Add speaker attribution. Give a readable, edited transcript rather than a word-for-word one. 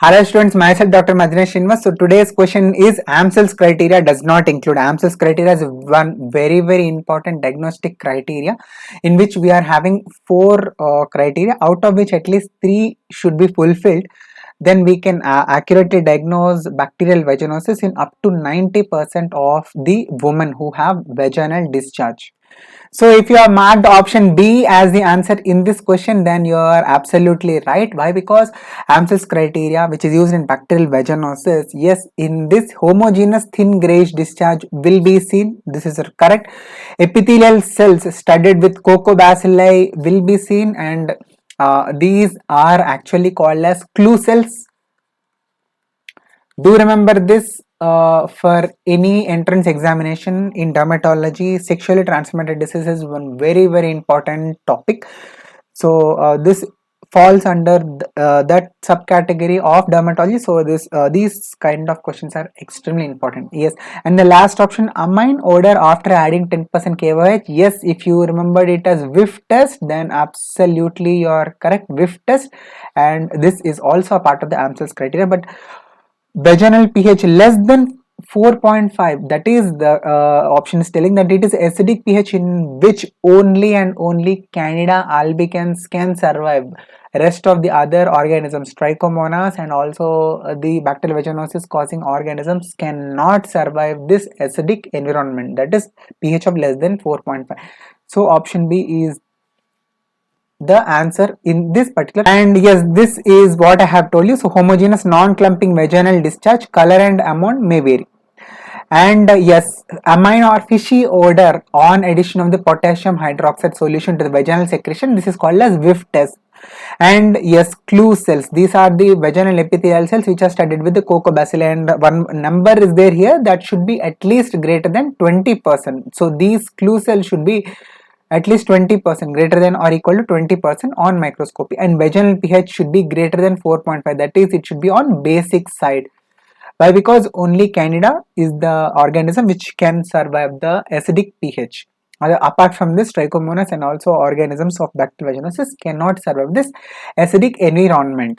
Speaker 1: Hello students, myself Dr. Maddineni Srinivas. So today's question is Amsel's criteria does not include. Amsel's criteria is one very important diagnostic criteria in which we are having four criteria, out of which at least 3 should be fulfilled. Then we can accurately diagnose bacterial vaginosis in up to 90% of the women who have vaginal discharge. So if you have marked option B as the answer in this question, then you are absolutely right. Why? Because Amsel's criteria, which is used in bacterial vaginosis, yes, in this homogeneous thin grayish discharge will be seen. This is correct. Epithelial cells studied with cocobacilli will be seen, and these are actually called as clue cells. Do remember this for any entrance examination in dermatology. Sexually transmitted disease is one very important topic. So this falls under that subcategory of dermatology. So these kind of questions are extremely important. Yes, and the last option, amine odor after adding 10% KOH. Yes, if you remembered it as Whiff test, then absolutely you are correct. Whiff test, and this is also a part of the Amsel's criteria. But vaginal pH less than 4.5, that is the option is telling that it is acidic pH in which only and only Candida albicans can survive. Rest of the other organisms, Trichomonas and also the bacterial vaginosis causing organisms cannot survive this acidic environment, that is pH of less than 4.5. So option B is the answer in this particular. And yes, this is what I have told you. So homogeneous non-clumping vaginal discharge, color and amount may vary. And yes, amine or fishy odor on addition of the potassium hydroxide solution to the vaginal secretion, this is called as Whiff test. And yes, clue cells, these are the vaginal epithelial cells which are studied with the cocobacilli, and one number is there here that should be at least greater than 20%. So these clue cells should be at least 20%, greater than or equal to 20% on microscopy, and vaginal pH should be greater than 4.5, that is it should be on basic side. Why? Because only Candida is the organism which can survive the acidic pH. Apart from this, Trichomonas and also organisms of bacterial vaginosis cannot survive this acidic environment.